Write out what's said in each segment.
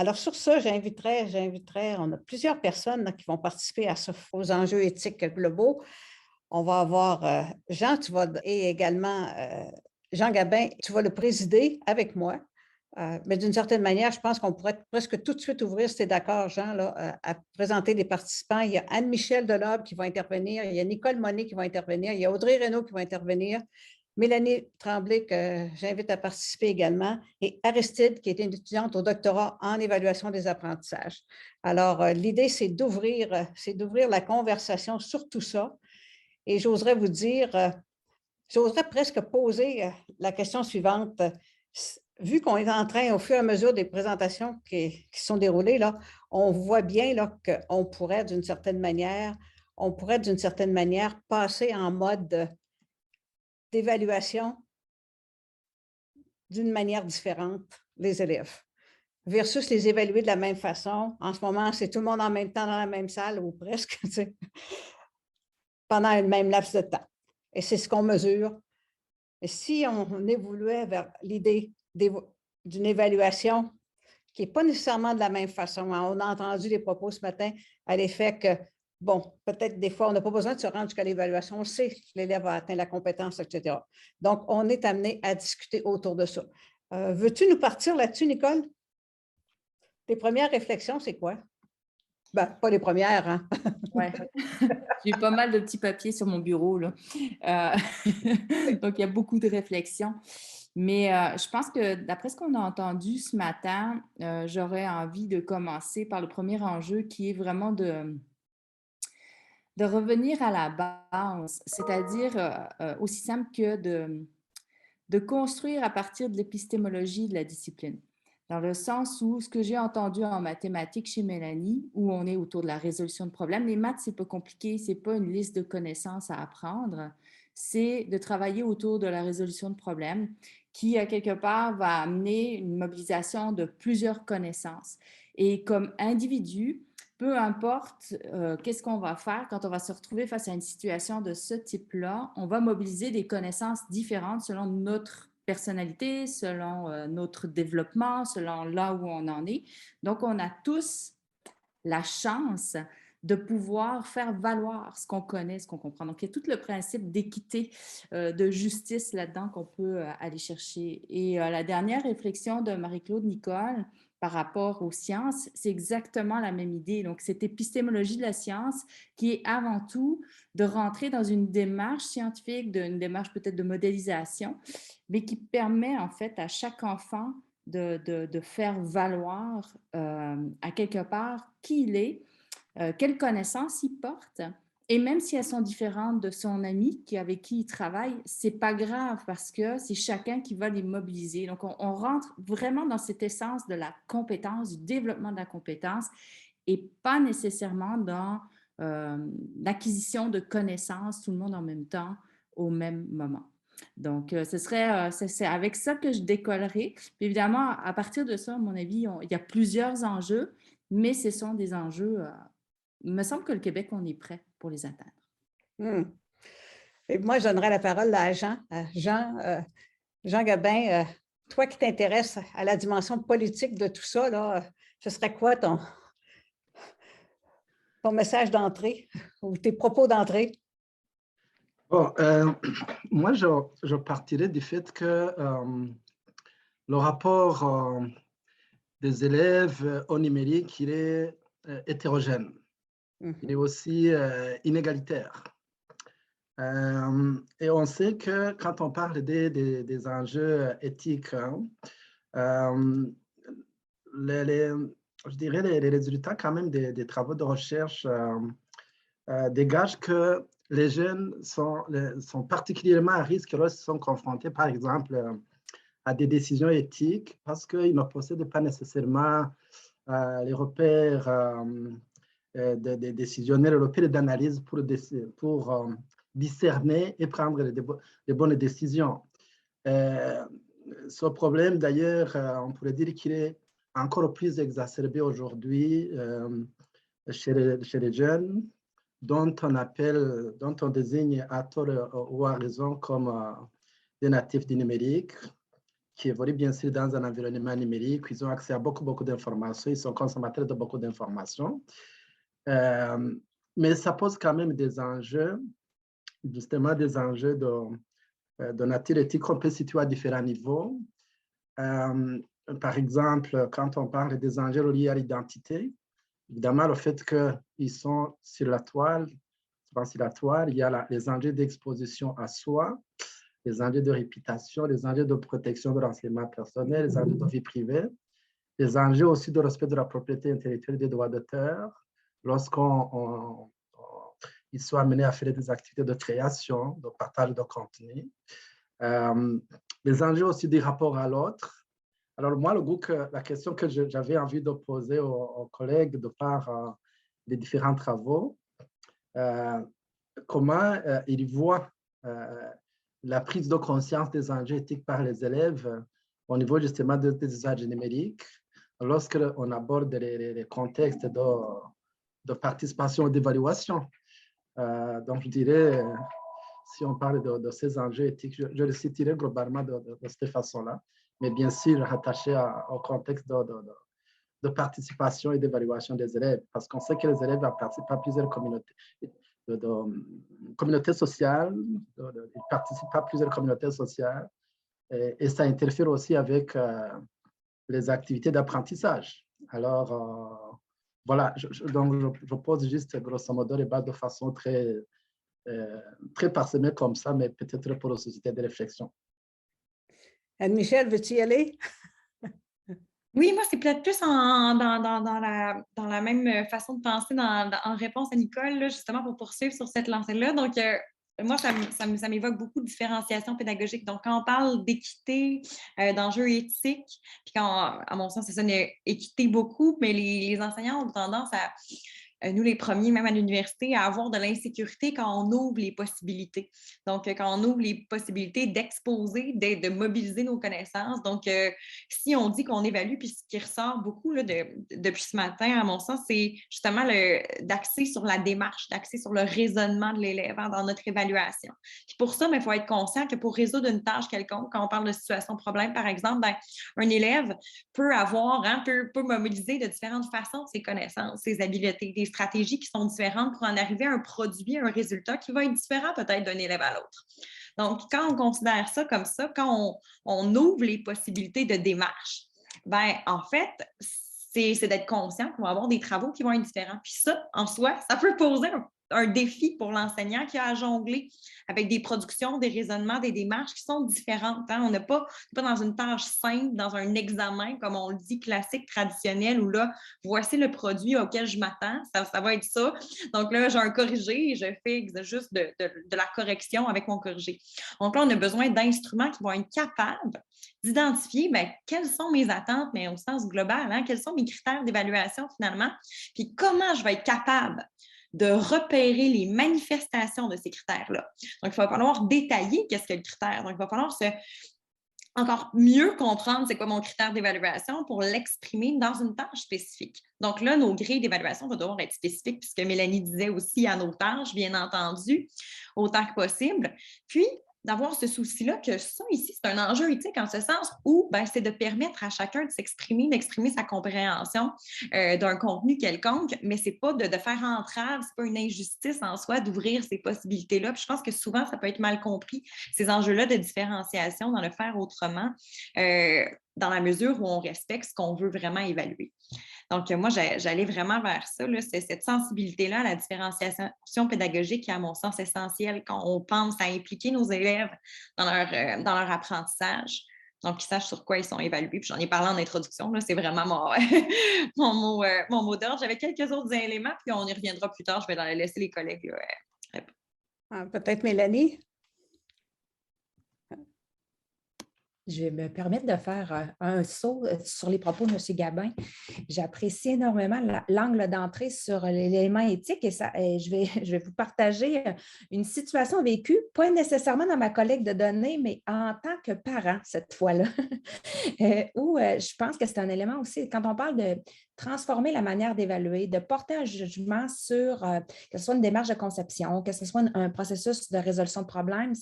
Alors sur ça, j'inviterais, on a plusieurs personnes là, qui vont participer aux enjeux éthiques globaux. On va avoir Jean, et également Jean Gabin, tu vas le présider avec moi. Mais d'une certaine manière, je pense qu'on pourrait presque tout de suite ouvrir, si tu es d'accord, Jean, là, à présenter les participants. Il y a Anne-Michel Delorbe qui va intervenir, il y a Nicole Monet qui va intervenir, il y a Audrey Reynaud qui va intervenir, Mélanie Tremblay, que j'invite à participer également, et Aristide, qui est une étudiante au doctorat en évaluation des apprentissages. Alors, l'idée, c'est d'ouvrir la conversation sur tout ça. Et j'oserais vous dire, j'oserais presque poser la question suivante. Vu qu'on est en train, au fur et à mesure des présentations qui sont déroulées, là, on voit bien là, qu'on pourrait, d'une certaine manière, passer en mode d'évaluation d'une manière différente, les élèves, versus les évaluer de la même façon. En ce moment, c'est tout le monde en même temps dans la même salle, ou presque, pendant le même laps de temps. Et c'est ce qu'on mesure. Et si on évoluait vers l'idée d'une évaluation qui n'est pas nécessairement de la même façon, hein. On a entendu des propos ce matin à l'effet que, bon, peut-être des fois, on n'a pas besoin de se rendre jusqu'à l'évaluation, on sait que l'élève a atteint la compétence, etc. Donc, on est amené à discuter autour de ça. Veux-tu nous partir là-dessus, Nicole? Tes premières réflexions, c'est quoi? Ben, pas les premières, hein? Ouais. J'ai pas mal de petits papiers sur mon bureau, là. Euh, Donc, il y a beaucoup de réflexions. Mais je pense que d'après ce qu'on a entendu ce matin, j'aurais envie de commencer par le premier enjeu qui est vraiment de revenir à la base, c'est-à-dire aussi simple que de construire à partir de l'épistémologie de la discipline. Dans le sens où ce que j'ai entendu en mathématiques chez Mélanie, où on est autour de la résolution de problèmes, les maths, c'est pas compliqué, c'est pas une liste de connaissances à apprendre, c'est de travailler autour de la résolution de problèmes qui, à quelque part, va amener une mobilisation de plusieurs connaissances. Et comme individu, peu importe qu'est-ce qu'on va faire quand on va se retrouver face à une situation de ce type-là, on va mobiliser des connaissances différentes selon notre personnalité, selon notre développement, selon là où on en est. Donc, on a tous la chance de pouvoir faire valoir ce qu'on connaît, ce qu'on comprend. Donc, il y a tout le principe d'équité, de justice là-dedans qu'on peut aller chercher. Et la dernière réflexion de Marie-Claude Nicole par rapport aux sciences, c'est exactement la même idée. Donc, cette épistémologie de la science qui est avant tout de rentrer dans une démarche scientifique, une démarche peut-être de modélisation, mais qui permet en fait à chaque enfant de faire valoir à quelque part qui il est, quelles connaissances il porte. Et même si elles sont différentes de son ami avec qui il travaille, c'est pas grave parce que c'est chacun qui va les mobiliser. Donc, on rentre vraiment dans cette essence de la compétence, du développement de la compétence et pas nécessairement dans l'acquisition de connaissances, tout le monde en même temps, au même moment. Donc, c'est avec ça que je décollerai. Puis évidemment, à partir de ça, à mon avis, il y a plusieurs enjeux, mais ce sont des enjeux, il me semble que le Québec, on est prêt pour les atteindre. Hmm. Et moi, je donnerais la parole à Jean. Jean Gabin, toi qui t'intéresses à la dimension politique de tout ça, là, ce serait quoi ton message d'entrée ou tes propos d'entrée? Bon, moi, je partirais du fait que le rapport des élèves au numérique, il est hétérogène. Il est aussi inégalitaire. Et on sait que quand on parle des enjeux éthiques, hein, je dirais les résultats quand même des travaux de recherche dégagent que les jeunes sont particulièrement à risque lorsqu'ils sont confrontés, par exemple, à des décisions éthiques parce qu'ils ne possèdent pas nécessairement les repères des décisionnaires, les repères d'analyse pour discerner et prendre les bonnes décisions. Ce problème, d'ailleurs, on pourrait dire qu'il est encore plus exacerbé aujourd'hui chez les jeunes, dont on désigne à tort ou à raison comme des natifs du numérique. qui évoluent bien sûr dans un environnement numérique. Ils ont accès à beaucoup d'informations. Ils sont consommateurs de beaucoup d'informations. Mais ça pose quand même des enjeux, justement des enjeux de nature éthique qu'on peut situer à différents niveaux. Par exemple, quand on parle des enjeux liés à l'identité, évidemment, le fait qu'ils sont sur la toile, il y a les enjeux d'exposition à soi, les enjeux de réputation, les enjeux de protection de renseignements personnels, les enjeux de vie privée, les enjeux aussi de respect de la propriété intellectuelle et des droits d'auteur, lorsqu'ils sont amenés à faire des activités de création, de partage de contenu. Les enjeux aussi des rapports à l'autre. Alors moi, la question que j'avais envie de poser aux collègues de par les différents travaux, comment ils voient la prise de conscience des enjeux éthiques par les élèves au niveau justement des usages numériques, lorsqu'on aborde les contextes de participation et d'évaluation. Donc, je dirais, si on parle de ces enjeux éthiques, je les citerai globalement de cette façon-là, mais bien sûr rattaché au contexte de participation et d'évaluation des élèves, parce qu'on sait que les élèves participent à plusieurs communautés sociales, ils participent à plusieurs communautés sociales, et ça interfère aussi avec les activités d'apprentissage. Alors, voilà, donc je pose juste grosso modo les bases de façon très parsemée comme ça, mais peut-être pour la société de réflexion. Anne-Michel, veux-tu y aller? Oui, moi, c'est peut-être plus dans la même façon de penser en réponse à Nicole, là, justement pour poursuivre sur cette lancée-là. Donc, moi, ça m'évoque beaucoup de différenciation pédagogique. Donc, quand on parle d'équité, d'enjeux éthiques, puis quand, à mon sens, ça sonne équité beaucoup, mais les enseignants ont tendance à, nous les premiers, même à l'université, à avoir de l'insécurité quand on ouvre les possibilités. Donc, quand on ouvre les possibilités d'exposer, de mobiliser nos connaissances. Donc, si on dit qu'on évalue, puis ce qui ressort beaucoup là, depuis ce matin, à mon sens, c'est justement d'axer sur la démarche, d'axer sur le raisonnement de l'élève dans notre évaluation. Puis pour ça, il faut être conscient que pour résoudre une tâche quelconque, quand on parle de situation problème, par exemple, un élève peut avoir, peut mobiliser de différentes façons ses connaissances, ses habiletés, des stratégies qui sont différentes pour en arriver à un produit, un résultat qui va être différent peut-être d'un élève à l'autre. Donc, quand on considère ça comme ça, quand on ouvre les possibilités de démarche, en fait, c'est d'être conscient qu'on va avoir des travaux qui vont être différents. Puis ça, en soi, ça peut poser un défi pour l'enseignant qui a à jongler avec des productions, des raisonnements, des démarches qui sont différentes. On n'est pas dans une tâche simple, dans un examen, comme on le dit, classique, traditionnel, où là, voici le produit auquel je m'attends, ça va être ça. Donc là, j'ai un corrigé et je fais juste de la correction avec mon corrigé. Donc là, on a besoin d'instruments qui vont être capables d'identifier quelles sont mes attentes, mais au sens global, quels sont mes critères d'évaluation finalement, puis comment je vais être capable de repérer les manifestations de ces critères-là. Donc, il va falloir détailler qu'est-ce que le critère. Donc, il va falloir encore mieux comprendre c'est quoi mon critère d'évaluation pour l'exprimer dans une tâche spécifique. Donc là, nos grilles d'évaluation vont devoir être spécifiques, puisque Mélanie disait aussi à nos tâches, bien entendu, autant que possible. Puis, d'avoir ce souci-là que ça, ici, c'est un enjeu éthique en ce sens où c'est de permettre à chacun de s'exprimer, d'exprimer sa compréhension d'un contenu quelconque, mais c'est pas de faire entrave, c'est pas une injustice en soi d'ouvrir ces possibilités-là. Puis je pense que souvent, ça peut être mal compris, ces enjeux-là de différenciation dans le faire autrement, dans la mesure où on respecte ce qu'on veut vraiment évaluer. Donc, moi, j'allais vraiment vers ça, c'est cette sensibilité-là à la différenciation pédagogique qui est, à mon sens, essentielle quand on pense à impliquer nos élèves dans leur apprentissage. Donc, qu'ils sachent sur quoi ils sont évalués. Puis j'en ai parlé en introduction, c'est vraiment mon mot d'ordre. J'avais quelques autres éléments, puis on y reviendra plus tard. Je vais laisser les collègues répondre. Peut-être Mélanie? Je vais me permettre de faire un saut sur les propos de M. Gabin. J'apprécie énormément l'angle d'entrée sur l'élément éthique et je vais vous partager une situation vécue, pas nécessairement dans ma collecte de données, mais en tant que parent cette fois-là, où je pense que c'est un élément aussi, quand on parle de transformer la manière d'évaluer, de porter un jugement sur que ce soit une démarche de conception, que ce soit un processus de résolution de problèmes.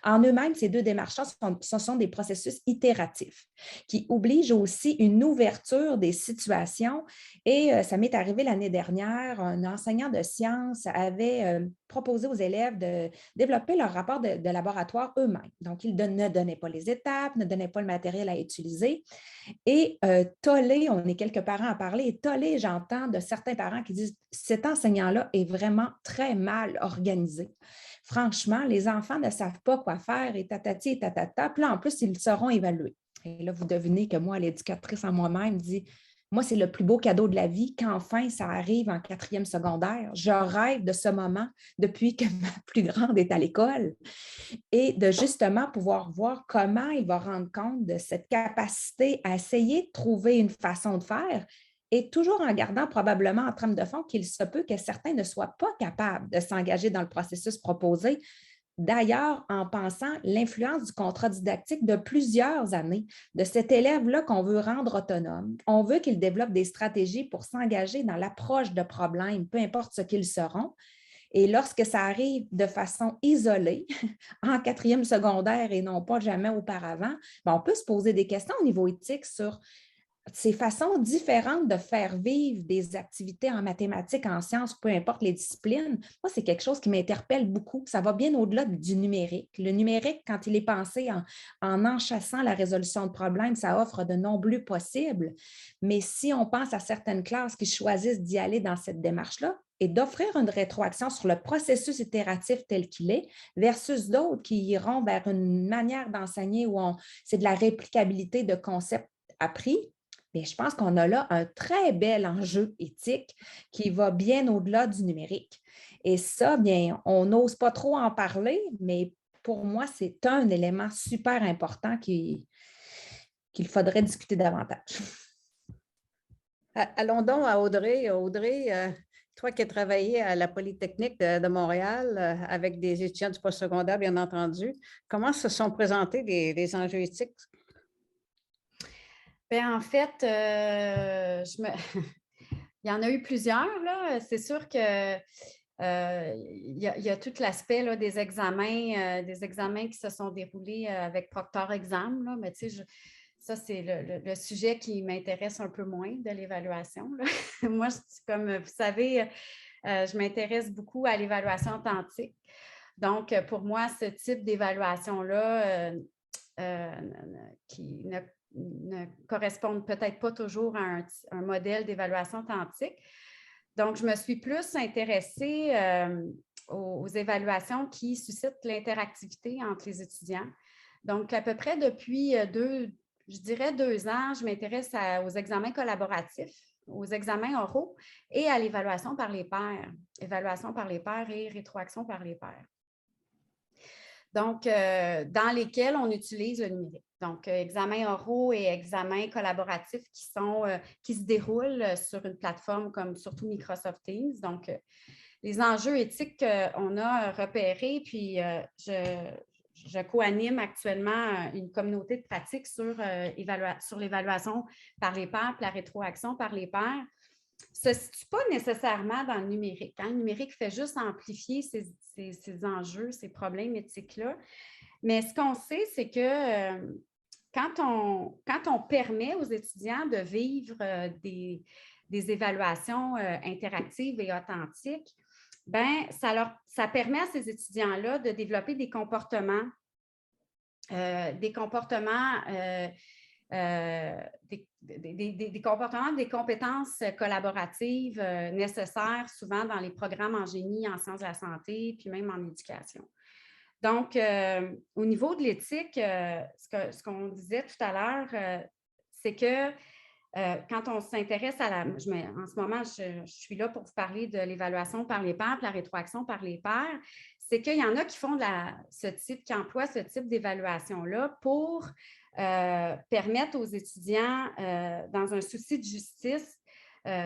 En eux-mêmes, ces deux démarches-là, ce sont des processus itératifs qui obligent aussi une ouverture des situations. Et ça m'est arrivé l'année dernière, un enseignant de sciences avait proposé aux élèves de développer leur rapport de laboratoire eux-mêmes. Donc, ils ne donnaient pas les étapes, ne donnaient pas le matériel à utiliser. Et tollé, on est quelques parents à parler, et tollé, j'entends de certains parents qui disent « cet enseignant-là est vraiment très mal organisé. Franchement, les enfants ne savent pas quoi faire et tatati et tatata. Puis là, en plus, ils seront évalués. » Et là, vous devinez que moi, l'éducatrice en moi-même dit « Moi, c'est le plus beau cadeau de la vie qu'enfin ça arrive en 4e secondaire. Je rêve de ce moment depuis que ma plus grande est à l'école. » Et de justement pouvoir voir comment il va rendre compte de cette capacité à essayer de trouver une façon de faire et toujours en gardant probablement en trame de fond qu'il se peut que certains ne soient pas capables de s'engager dans le processus proposé. D'ailleurs, en pensant l'influence du contrat didactique de plusieurs années, de cet élève-là qu'on veut rendre autonome, on veut qu'il développe des stratégies pour s'engager dans l'approche de problèmes, peu importe ce qu'ils seront. Et lorsque ça arrive de façon isolée, en 4e secondaire et non pas jamais auparavant, on peut se poser des questions au niveau éthique sur ces façons différentes de faire vivre des activités en mathématiques, en sciences, peu importe les disciplines. Moi, c'est quelque chose qui m'interpelle beaucoup. Ça va bien au-delà du numérique. Le numérique, quand il est pensé en enchâssant la résolution de problèmes, ça offre de nombreux possibles. Mais si on pense à certaines classes qui choisissent d'y aller dans cette démarche-là, et d'offrir une rétroaction sur le processus itératif tel qu'il est, versus d'autres qui iront vers une manière d'enseigner où c'est de la réplicabilité de concepts appris, mais je pense qu'on a là un très bel enjeu éthique qui va bien au-delà du numérique. Et ça, bien, on n'ose pas trop en parler, mais pour moi, c'est un élément super important qu'il faudrait discuter davantage. Allons donc à Audrey. Audrey, toi qui as travaillé à la Polytechnique de Montréal avec des étudiants du postsecondaire, bien entendu, comment se sont présentés les enjeux éthiques? Bien, en fait, il y en a eu plusieurs, là. C'est sûr que il y a tout l'aspect là, des examens qui se sont déroulés avec Proctor Exam, là, mais tu sais, ça, c'est le sujet qui m'intéresse un peu moins de l'évaluation. Moi, comme vous savez, je m'intéresse beaucoup à l'évaluation authentique. Donc, pour moi, ce type d'évaluation-là qui ne correspondent peut-être pas toujours à un modèle d'évaluation authentique. Donc, je me suis plus intéressée aux évaluations qui suscitent l'interactivité entre les étudiants. Donc, à peu près depuis 2 ans, je m'intéresse aux examens collaboratifs, aux examens oraux et à l'évaluation par les pairs. Évaluation par les pairs et rétroaction par les pairs. Donc, dans lesquels on utilise le numérique. Donc, examens oraux et examens collaboratifs qui se déroulent sur une plateforme comme surtout Microsoft Teams. Donc, les enjeux éthiques qu'on a repérés, puis je co-anime actuellement une communauté de pratique sur l'évaluation par les pairs et la rétroaction par les pairs. Ne se situe pas nécessairement dans le numérique. Le numérique fait juste amplifier ces enjeux, ces problèmes éthiques-là. Mais ce qu'on sait, c'est que quand on permet aux étudiants de vivre des évaluations interactives et authentiques, bien, ça permet à ces étudiants-là de développer des comportements des compétences collaboratives nécessaires souvent dans les programmes en génie, en sciences de la santé, puis même en éducation. Donc, au niveau de l'éthique, ce qu'on disait tout à l'heure, c'est que quand on s'intéresse en ce moment, je suis là pour vous parler de l'évaluation par les pairs, la rétroaction par les pairs, c'est qu'il y en a qui font qui emploient ce type d'évaluation-là pour permettre aux étudiants, dans un souci de justice,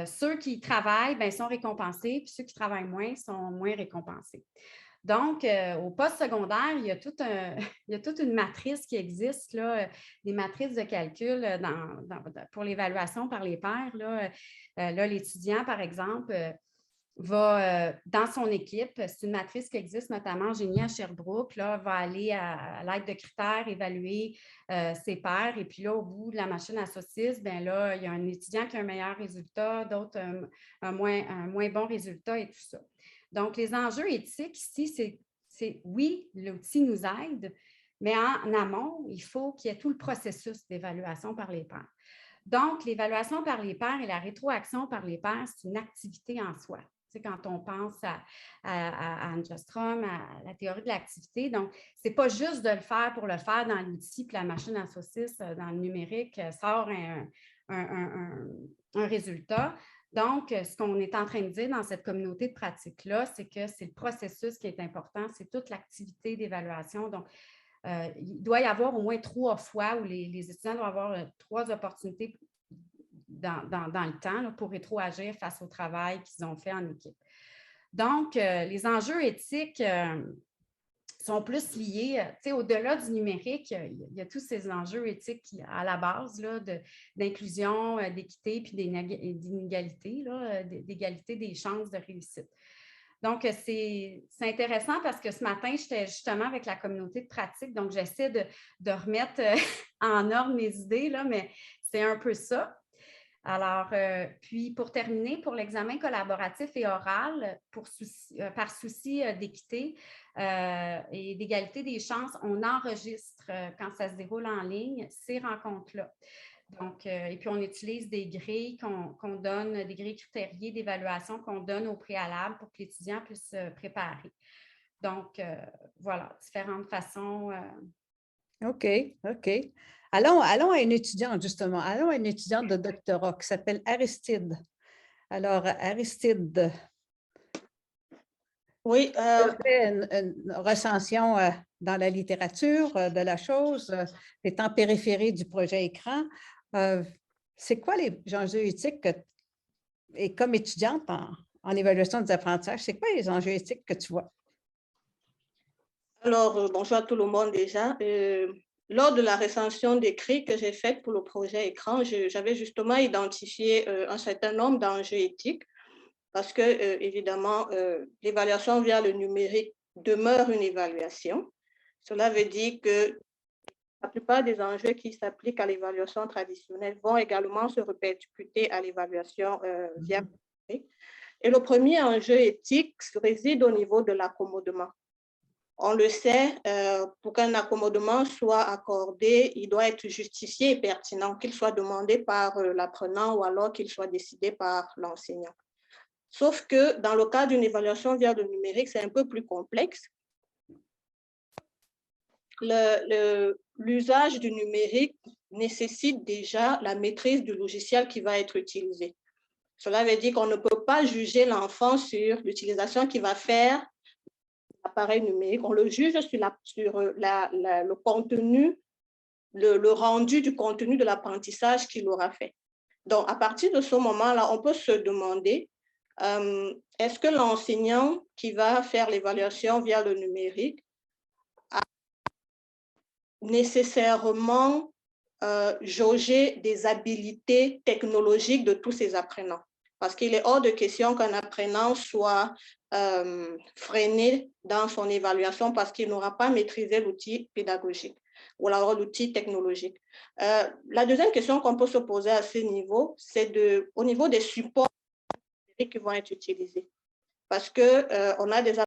ceux qui travaillent sont récompensés, puis ceux qui travaillent moins sont moins récompensés. Donc, au post-secondaire, il y a toute une matrice qui existe, là, des matrices de calcul pour l'évaluation par les pairs. Là, l'étudiant, par exemple, va, dans son équipe, c'est une matrice qui existe notamment en génie à Sherbrooke, là, va aller à l'aide de critères évaluer ses pairs. Et puis là, au bout de la machine à saucisses, bien là, il y a un étudiant qui a un meilleur résultat, d'autres un moins bon résultat et tout ça. Donc, les enjeux éthiques ici, c'est oui, l'outil nous aide, mais en amont, il faut qu'il y ait tout le processus d'évaluation par les pairs. Donc, l'évaluation par les pairs et la rétroaction par les pairs, c'est une activité en soi. Tu sais, quand on pense à Androstrom, à la théorie de l'activité, donc, ce n'est pas juste de le faire pour le faire dans l'outil, puis la machine à saucisses dans le numérique sort un résultat. Donc, ce qu'on est en train de dire dans cette communauté de pratique-là, c'est que c'est le processus qui est important, c'est toute l'activité d'évaluation. Donc, il doit y avoir au moins 3 fois où les étudiants doivent avoir 3 opportunités dans le temps là, pour rétroagir face au travail qu'ils ont fait en équipe. Donc, les enjeux éthiques sont plus liés, au-delà du numérique, il y a tous ces enjeux éthiques à la base d'inclusion, d'équité puis d'inégalité, d'égalité des chances de réussite. Donc, c'est intéressant parce que ce matin, j'étais justement avec la communauté de pratique, donc j'essaie de remettre en ordre mes idées, là, mais c'est un peu ça. Alors, puis pour terminer, pour l'examen collaboratif et oral, par souci d'équité et d'égalité des chances, on enregistre quand ça se déroule en ligne ces rencontres-là. Donc, et puis on utilise des grilles qu'on donne, des grilles critériées d'évaluation qu'on donne au préalable pour que l'étudiant puisse se préparer. Donc, voilà, différentes façons. OK. Allons à une étudiante, justement. Allons à une étudiante de doctorat qui s'appelle Aristide. Alors, Aristide, Oui, tu as fait une recension dans la littérature de la chose, tu es en périphérie du projet écran. C'est quoi les enjeux éthiques et comme étudiante en évaluation des apprentissages, c'est quoi les enjeux éthiques que tu vois? alors bonjour à tout le monde déjà. Lors de la recension d'écrit que j'ai faite pour le projet écran, j'avais justement identifié un certain nombre d'enjeux éthiques parce que, évidemment, l'évaluation via le numérique demeure une évaluation. Cela veut dire que la plupart des enjeux qui s'appliquent à l'évaluation traditionnelle vont également se répercuter à l'évaluation via le numérique. Et le premier enjeu éthique réside au niveau de l'accommodement. On le sait, pour qu'un accommodement soit accordé, il doit être justifié et pertinent, qu'il soit demandé par l'apprenant ou alors qu'il soit décidé par l'enseignant. Sauf que dans le cas d'une évaluation via le numérique, c'est un peu plus complexe. L'usage du numérique nécessite déjà la maîtrise du logiciel qui va être utilisé. Cela veut dire qu'on ne peut pas juger l'enfant sur l'utilisation qu'il va faire appareil numérique, on le juge sur le contenu, le rendu du contenu de l'apprentissage qu'il aura fait. Donc, à partir de ce moment-là, on peut se demander, est-ce que l'enseignant qui va faire l'évaluation via le numérique a nécessairement jaugé des habilités technologiques de tous ses apprenants? Parce qu'il est hors de question qu'un apprenant soit freiné dans son évaluation parce qu'il n'aura pas maîtrisé l'outil pédagogique ou alors l'outil technologique. La deuxième question qu'on peut se poser à ce niveau, c'est au niveau des supports qui vont être utilisés. Parce qu'on a des